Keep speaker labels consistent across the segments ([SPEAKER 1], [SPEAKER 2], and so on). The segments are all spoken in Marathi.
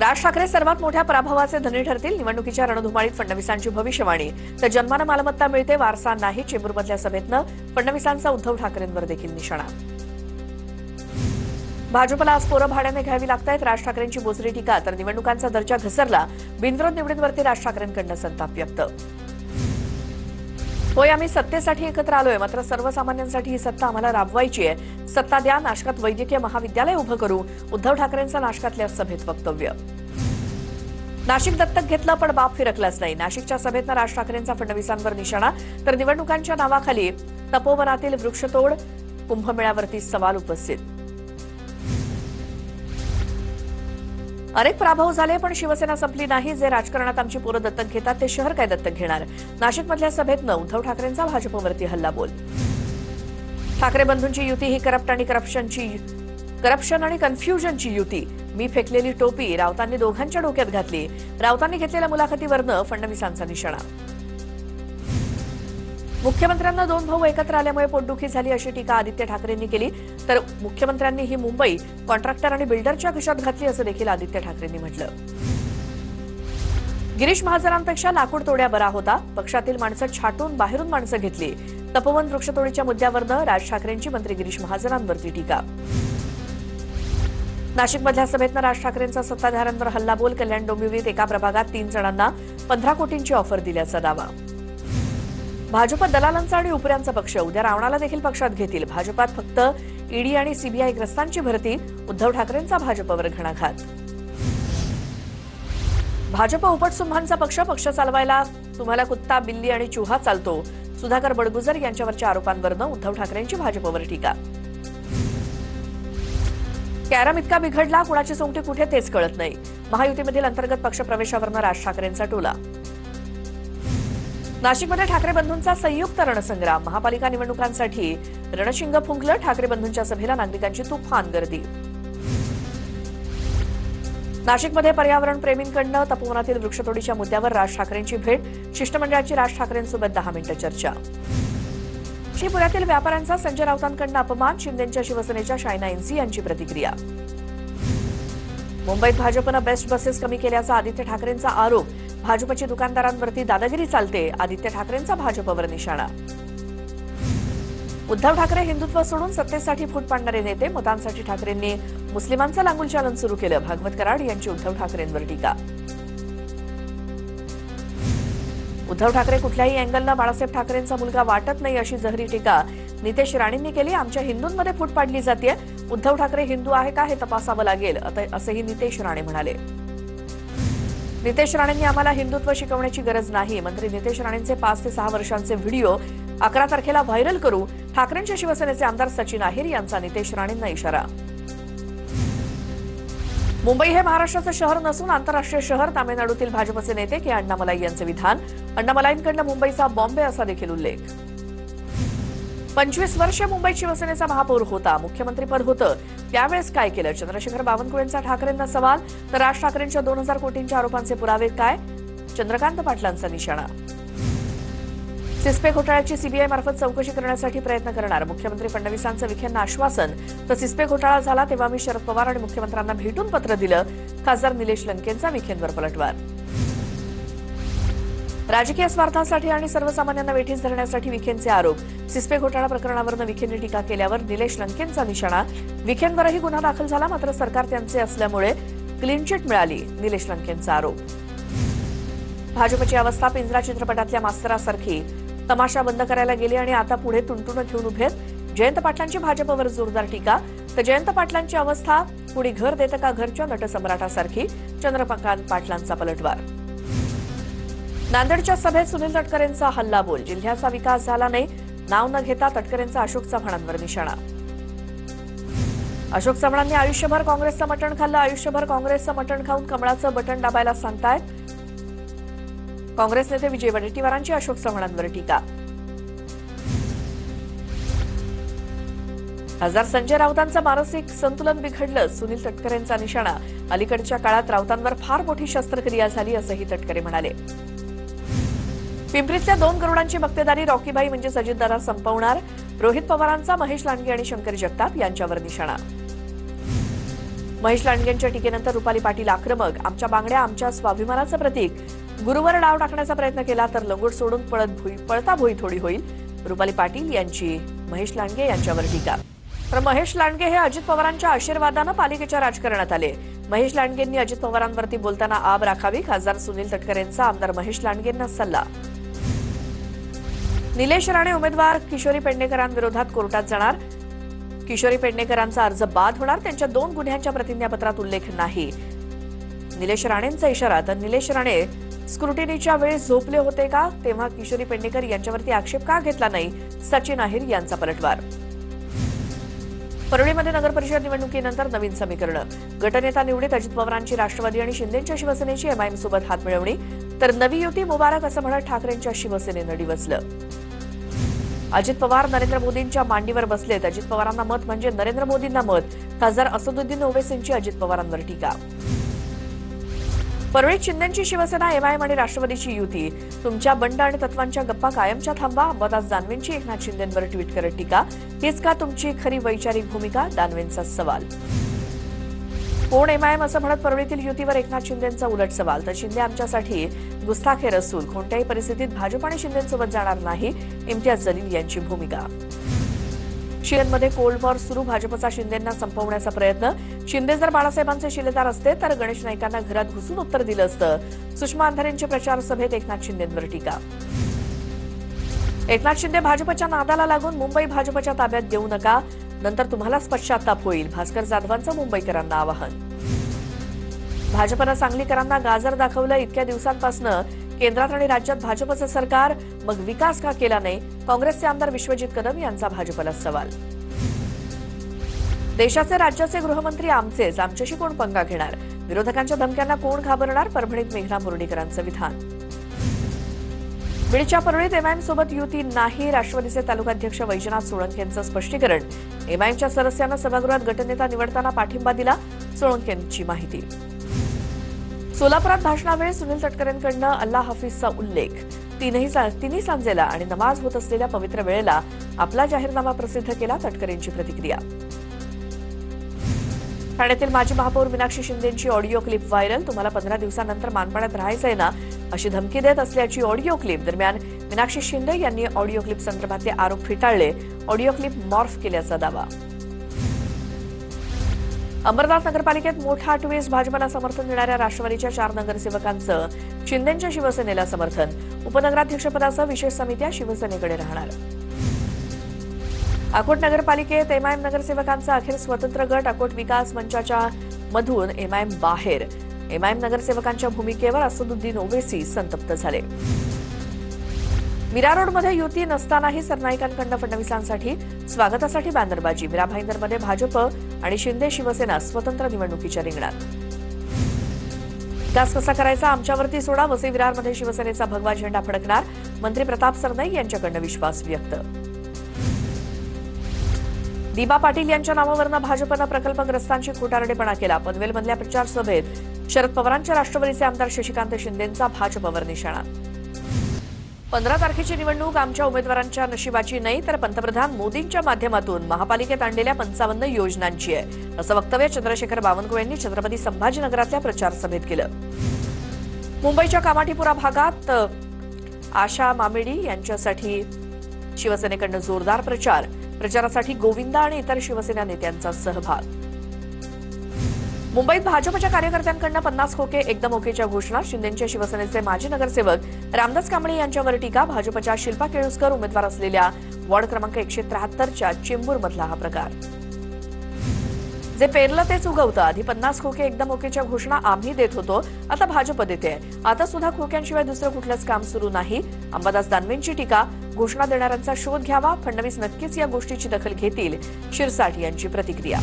[SPEAKER 1] राज ठाकरे सर्वात मोठ्या पराभवाचे धनी ठरतील. निवडणुकीच्या रणधुमाळीत फडणवीसांची भविष्यवाणी. तर जन्मानं मालमत्ता मिळते, वारसा नाही. चेंबूरमधल्या सभेतनं फडणवीसांचा उद्धव ठाकरेंवर देखील निशाणा. भाजपला आज पोरं भाड्याने घ्यावी लागतायत. राज ठाकरेंची बोचरी टीका. तर निवडणुकांचा दर्जा घसरला. बिनविरोध निवडींवरती राज ठाकरेंकडून संताप व्यक्त. होय, आम्ही सत्तेसाठी एकत्र आलोय, मात्र सर्वसामान्यांसाठी ही सत्ता आम्हाला राबवायची आहे. सत्ता द्या, नाशकात वैद्यकीय महाविद्यालय उभं करू. उद्धव ठाकरेंचं नाशकातल्या सभेत वक्तव्य. नाशिक दत्तक घेतलं पण बाप फिरकलाच नाही. नाशिकच्या सभेतनं राज ठाकरेंचा फडणवीसांवर निशाणा. तर निवडणुकांच्या नावाखाली तपोवनातील वृक्षतोड, कुंभमेळ्यावरती सवाल उपस्थित. अनेक पराभव झाले पण शिवसेना संपली नाही. जे राजकारणात आमची पोरं दत्तक घेतात ते शहर काय दत्तक घेणार. नाशिकमधल्या सभेतनं उद्धव ठाकरेंचा भाजपवरती हल्लाबोल. ठाकरे बंधूंची युती ही करप्शन आणि कन्फ्युजनची युती. मी फेकलेली टोपी राऊतांनी दोघांच्या डोक्यात घातली. राऊतांनी घेतलेल्या मुलाखतीवरनं फडणवीसांचा निशाणा. मुख्यमंत्र्यांना दोन भाऊ एकत्र आल्यामुळे पोटदुखी झाली अशी टीका आदित्य ठाकरेंनी केली. तर मुख्यमंत्र्यांनी ही मुंबई कॉन्ट्रॅक्टर आणि बिल्डरच्या खिशात घातली असं देखील आदित्य ठाकरेंनी म्हटलं. गिरीश महाजनांपेक्षा लाकूड तोड्या बरा होता. पक्षातील माणसं छाटून बाहेरून माणसं घेतली. तपोवन वृक्षतोडीच्या मुद्द्यावरनं राज ठाकरेंची मंत्री गिरीश महाजनांवरती टीका. नाशिकमधल्या सभेतनं राज ठाकरेंचा सत्ताधाऱ्यांवर हल्लाबोल. कल्याण डोंबिवलीत एका प्रभागात 3 जणांना 15 कोटींची ऑफर दिल्याचा दावा. भाजप दलालांचा आणि उपऱ्यांचा पक्ष. उद्या रावणाला देखील पक्षात घेतील. भाजपात फक्त ईडी आणि सीबीआय ग्रस्तांची भरती. उद्धव ठाकरेंचा भाजपवर घणाघात. भाजप उपटसुंभांचा पक्ष. पक्ष चालवायला तुम्हाला कुत्ता, बिल्ली आणि चुहा चालतो. सुधाकर बडगुजर यांच्यावरच्या आरोपांवरनं उद्धव ठाकरेंची भाजपवर टीका. कॅरम इतका बिघडला, कुणाची सोंगटी कुठे तेच कळत नाही. महायुतीमधील अंतर्गत पक्ष प्रवेशावरनं राज ठाकरेंचा टोला. नाशिकमध्ये ठाकरे बंधूंचा संयुक्त रणसंग्राम. महापालिका निवडणुकांसाठी रणशिंग फुंकलं. ठाकरे बंधूंच्या सभेला नागरिकांची तुफान गर्दी. नाशिकमध्ये पर्यावरण प्रेमींकडनं तपोवनातील वृक्षतोडीच्या मुद्द्यावर राज ठाकरेंची भेट. शिष्टमंडळाची राज ठाकरेंसोबत 10 मिनिटं चर्चा. पुण्यातील व्यापाऱ्यांचा संजय राऊतांकडून अपमान. शिंदेच्या शिवसेनेच्या शायना एनसी यांची प्रतिक्रिया. मुंबईत भाजपनं बेस्ट बसेस कमी केल्याचा आदित्य ठाकरेंचा आरोप. भाजपची दुकानदारांवरती दादागिरी चालते. आदित्य ठाकरेंचा भाजपवर निशाणा. उद्धव ठाकरे हिंदुत्व सोडून सत्तेसाठी फूट पाडणारे नेते. मतांसाठी ठाकरेंनी मुस्लिमांचं लांगुलचालन सुरू केलं. भागवत कराड यांची उद्धव ठाकरेंवर टीका. उद्धव ठाकरे कुठल्याही अँगलनं बाळासाहेब ठाकरेंचा मुलगा वाटत नाही अशी जहरी टीका नितेश राणेंनी केली. आमच्या हिंदूंमध्ये फूट पाडली जाते. उद्धव ठाकरे हिंदू आहे का हे तपासावं लागेल असंही नितेश राणे म्हणाले. नितेश राणेंनी आम्हाला हिंदुत्व शिकवण्याची गरज नाही. मंत्री नितेश राणेंचे 5 ते 6 वर्षांचे व्हिडिओ 11 तारखेला व्हायरल करू. ठाकरेंच्या शिवसेनेचे आमदार सचिन अहिर यांचा नितेश राणेंना इशारा. मुंबई हे महाराष्ट्राचं शहर नसून आंतरराष्ट्रीय शहर. तामिळनाडूतील भाजपचे नेते के अण्णामलाई यांचं विधान. अण्णामलाईंकडनं मुंबईचा बॉम्बे असा देखील उल्लेख. 25 वर्ष मुंबईत शिवसेनेचा महापौर होता. मुख्यमंत्रीपद होतं त्यावेळेस काय केलं. चंद्रशेखर बावनकुळेंचा ठाकरेंना सवाल. तर राज ठाकरेंच्या 2000 कोटींच्या आरोपांचे पुरावे काय. चंद्रकांत पाटलांचा निशाणा. सिस्पे घोटाळ्याची सीबीआय मार्फत चौकशी करण्यासाठी प्रयत्न करणार. मुख्यमंत्री फडणवीसांचं विखेंना आश्वासन. तर सिस्पे घोटाळा झाला तेव्हा मी शरद पवार आणि मुख्यमंत्र्यांना भेटून पत्र दिलं. खासदार निलेश लंकेंचा विखेंवर पलटवार. राजकीय स्वार्थासाठी आणि सर्वसामान्यांना वेठीस धरण्यासाठी विखेंचे आरोप. सिस्पे घोटाळा प्रकरणावरनं विखेंनी टीका केल्यावर निलेश लंकेंचा निशाणा. विखेंवरही गुन्हा दाखल झाला, मात्र सरकार त्यांचे असल्यामुळे क्लीन चिट मिळाली. निलेश लंकेंचा आरोप. भाजपची अवस्था पिंजरा चित्रपटातल्या मास्तरासारखी. तमाशा बंद करायला गेली आणि आता पुढे तुणतुणं घेऊन उभेत. जयंत पाटलांची भाजपवर जोरदार टीका. तर जयंत पाटलांची अवस्था कुणी घर देतं का घरच्या नटसम्राटासारखी. चंद्रकांत पाटलांचा पलटवार. नांदेडच्या सभेत सुनील तटकरेंचा हल्लाबोल. जिल्ह्याचा विकास झाला नाही. नाव न घेता तटकरेंचा अशोक चव्हाणांवर निशाणा. अशोक चव्हाणांनी आयुष्यभर काँग्रेसचं मटण खाल्लं. आयुष्यभर काँग्रेसचं मटण खाऊन कमळाचं बटण दाबायला सांगतायत. काँग्रेस नेते विजय वडेट्टीवारांची अशोक चव्हाणांवर टीका. खासदार संजय राऊतांचं मानसिक संतुलन बिघडलं. सुनील तटकरेंचा निशाणा. अलीकडच्या काळात राऊतांवर फार मोठी शस्त्रक्रिया झाली असंही तटकरे म्हणाले. पिंपरीतल्या 2 गरुडांची मक्तेदारी रॉकीबाई म्हणजे अजितदादा संपवणार. रोहित पवारांचा महेश लांडगे आणि शंकर जगताप यांच्यावर निशाणा. महेश लांडगेंच्या टीकेनंतर रुपाली पाटील आक्रमक. आमच्या बांगड्या आमच्या स्वाभिमानाचं प्रतीक. गुरुवर डाव टाकण्याचा प्रयत्न केला तर लंगोट सोडून पळता भुई थोडी होईल. रुपाली पाटील यांची महेश लांडगे यांच्यावर टीका. तर महेश लांडगे हे अजित पवारांच्या आशीर्वादानं पालिकेच्या राजकारणात आले. महेश लांडगेंनी अजित पवारांवरती बोलताना आब राखावी. खासदार सुनील तटकरेंचा आमदार महेश लांडगेंना सल्ला. निलेश राणे उमेदवार किशोरी पेडणेकरांविरोधात कोर्टात जाणार. किशोरी पेडणेकरांचा अर्ज बाद होणार. त्यांच्या 2 गुन्ह्यांच्या प्रतिज्ञापत्रात उल्लेख नाही. निलेश राणेंचा इशारा. तर निलेश राणे स्क्रुटिनीच्या वेळेस झोपले होते का? तेव्हा किशोरी पेडणेकर यांच्यावरती आक्षेप का घेतला नाही? सचिन अहिर यांचा पलटवार. परळीमध्ये नगरपरिषद निवडणुकीनंतर नवीन समीकरणं. गटनेता निवडीत अजित पवारांची राष्ट्रवादी आणि शिंदेच्या शिवसेनेची एमआयएम सोबत हातमिळवणी. तर नवी युती मुबारक असं म्हणत ठाकरेंच्या शिवसेनेनं डिवचलं. अजित पवार नरेंद्र मोदींच्या मांडीवर बसलेत. अजित पवारांना मत म्हणजे नरेंद्र मोदींना मत. खासदार असदुद्दीन ओवैसींची अजित पवारांवर टीका. परळीत शिंदेची शिवसेना एमआयएम आणि राष्ट्रवादीची युती. तुमच्या बंड आणि तत्वांच्या गप्पा कायमच्या थांबा. अंबादास दानवेंची एकनाथ शिंदेंवर ट्विट करत टीका. हीच का तुमची खरी वैचारिक भूमिका? दानवेंचा सवाल. कोण एमआयएम असं म्हणत परळीतील युतीवर एकनाथ शिंदेंचा उलट सवाल. तर शिंदे आमच्यासाठी गुस्ताखे रसूल. कोणत्याही परिस्थितीत भाजप आणि शिंदेंसोबत जाणार नाही. इम्तियाज जलील यांची भूमिका. शिंदेमध्ये कोल्ड वॉर सुरू. भाजपचा शिंदेंना संपवण्याचा प्रयत्न. शिंदे जर बाळासाहेबांचे शिलेदार असते तर गणेश नाईकांना घरात घुसून उत्तर दिलं असतं. सुषमा अंधारेंची प्रचार सभेत एकनाथ शिंदेंवर टीका. एकनाथ शिंदे भाजपच्या नादाला लागून मुंबई भाजपच्या ताब्यात देऊ नका. नंतर तुम्हालाच पश्चाताप होईल. भास्कर जाधवांचं मुंबईकरांना आवाहन. भाजपनं सांगलीकरांना गाजर दाखवलं. इतक्या दिवसांपासून केंद्रात आणि राज्यात भाजपचं सरकार, मग विकास का केला नाही? काँग्रेसचे आमदार विश्वजित कदम यांचा भाजपला सवाल. देशाचे राज्याचे गृहमंत्री आमचेच. आमच्याशी कोण पंगा घेणार? विरोधकांच्या धमक्यांना कोण घाबरणार? परभणीत मेघना मुरडीकरांचं विधान. बीडच्या परळीत एमआयएम सोबत युती नाही. राष्ट्रवादीचे तालुकाध्यक्ष वैजनाथ सोळंके यांचं स्पष्टीकरण. एमआयएमच्या सदस्यांना सभागृहात गटनेता निवडताना पाठिंबा दिला. सोळंके यांची माहिती. सोलापुरात भाषणावेळी सुनील तटकरेंकडनं अल्लाह हाफिजचा उल्लेख. तिन्ही सांजेला आणि नमाज होत असलेल्या पवित्र वेळेला आपला जाहीरनामा प्रसिद्ध केला. तटकरेंची प्रतिक्रिया. ठाण्यातील माजी महापौर मीनाक्षी शिंदेंची ऑडिओ क्लिप व्हायरल. तुम्हाला 15 दिवसांनंतर मानपाड्यात राहायचंय ना, अशी धमकी देत असल्याची ऑडिओ क्लिप. दरम्यान मीनाक्षी शिंदे यांनी ऑडिओ क्लिप संदर्भातले आरोप फेटाळले. ऑडिओ क्लिप मॉर्फ केल्याचा दावा. अंबरनाथ नगरपालिकेत मोठा ट्विस्ट. भाजपला समर्थन देणाऱ्या राष्ट्रवादीच्या 4 नगरसेवकांचं शिंदेंच्या शिवसेनेला समर्थन. उपनगराध्यक्षपदासह विशेष समित्या शिवसेनेकडे राहणार. अकोट नगरपालिकेत एमआयएम नगरसेवकांचा अखेर स्वतंत्र गट. अकोट विकास मंचाच्या मधून एमआयएम बाहेर. एमआयएम नगरसेवकांच्या भूमिकेवर असदुद्दीन ओवैसी संतप्त झाले. मीरा रोडमध्ये युती नसतानाही सरनाईकांकडून फडणवीसांसाठी स्वागतासाठी बॅनरबाजी. मीरा भाईंदरमध्ये भाजप आणि शिंदे शिवसेना स्वतंत्र निवडणुकीच्या रिंगणात. विकास कसा करायचा आमच्यावरती सोडा. वसई विरारमध्ये शिवसेनेचा भगवा झेंडा फडकणार. मंत्री प्रताप सरनाईक यांच्याकडून विश्वास व्यक्त. दीपा पाटील यांच्या नावावरनं भाजपनं प्रकल्पग्रस्तांची खोटारडेपणा केला. पनवेलमधल्या प्रचार सभेत शरद पवारांच्या राष्ट्रवादीचे आमदार शशिकांत शिंदेंचा भाजपवर निशाणा. 15 तारखेची निवडणूक आमच्या उमेदवारांच्या नशिबाची नाही, तर पंतप्रधान मोदींच्या माध्यमातून महापालिकेत आणलेल्या 55 योजनांची आहे, असं वक्तव्य चंद्रशेखर बावनकुळे यांनी छत्रपती संभाजीनगरातल्या प्रचार सभेत केलं. मुंबईच्या कामाठीपुरा भागात आशा मामेडी यांच्यासाठी शिवसेनेकडून जोरदार प्रचार. प्रचारासाठी गोविंदा आणि इतर शिवसेना नेत्यांचा सहभाग. मुंबईत भाजपच्या कार्यकर्त्यांकडून 50 खोके एकदम ओकेच्या घोषणा. शिंदेंचे शिवसेनेचे माजी नगरसेवक रामदास कांबळे यांच्यावर टीका. भाजपच्या शिल्पा केळुसकर उमेदवार असलेल्या वॉर्ड क्रमांक 173च्या चेंबूरमधला हा प्रकार. जे पेरलं तेच उगवतं. आधी 50 खोके एकदम ओकेच्या घोषणा आम्ही देत होतो, आता भाजप देते. आता सुद्धा खोक्यांशिवाय दुसरं कुठलंच काम सुरू नाही. अंबादास दानवेंची टीका. घोषणा देणाऱ्यांचा शोध घ्यावा. फडणवीस नक्कीच या गोष्टीची दखल घेतील. शिरसाट यांची प्रतिक्रिया.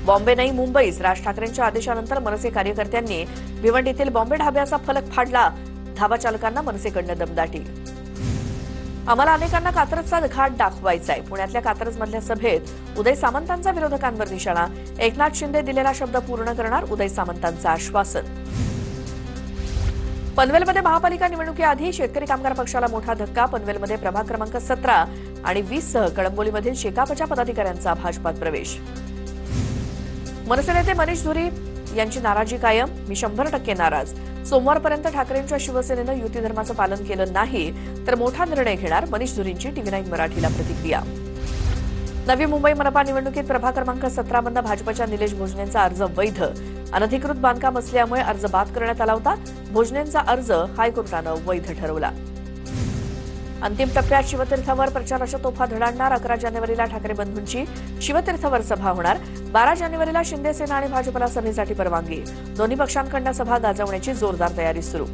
[SPEAKER 1] बॉम्बे नाही मुंबईच. राज ठाकरेंच्या आदेशानंतर मनसे कार्यकर्त्यांनी भिवंडीतील बॉम्बे ढाब्याचा फलक फाडला. धाबा चालकांना मनसेकडनं दमदाटी. आम्हाला अनेकांना कात्रजचा घाट दाखवायचा आहे. पुण्यातल्या कात्रजमधल्या सभेत उदय सामंतांचा विरोधकांवर निशाणा. एकनाथ शिंदे दिलेला शब्द पूर्ण करणार. उदय सामंतांचं आश्वासन. पनवेलमध्ये महापालिका निवडणुकीआधी शेतकरी कामगार पक्षाला मोठा धक्का. पनवेलमध्ये प्रभाग क्रमांक 17 आणि 20 सह कळंबोलीमधील शेकापच्या पदाधिकाऱ्यांचा भाजपात प्रवेश. मनसे नेते मनीष धुरी यांची नाराजी कायम. मी 100% नाराज. सोमवारपर्यंत ठाकरेंच्या शिवसेनेनं युती धर्माचं पालन केलं नाही तर मोठा निर्णय घेणार. मनीष धुरींची TV9 मराठीला प्रतिक्रिया. नवी मुंबई मनपा निवडणुकीत प्रभाग क्रमांक 17 मधनं भाजपच्या निलेश भोजनेंचा अर्ज वैध. अनधिकृत बांधकाम असल्यामुळे अर्ज बाद करण्यात आला होता. भोजनेंचा अर्ज हायकोर्टानं वैध ठरवला. अंतिम टप्प्यात शिवतीर्थावर प्रचाराच्या तोफा धडाडणार. 11 जानेवारीला ठाकरे बंधूंची शिवतीर्थावर सभा होणार. 12 जानेवारीला शिंदे सेना आणि भाजपला सभेसाठी परवानगी. दोन्ही पक्षांकडनं सभा गाजवण्याची जोरदार तयारी सुरू.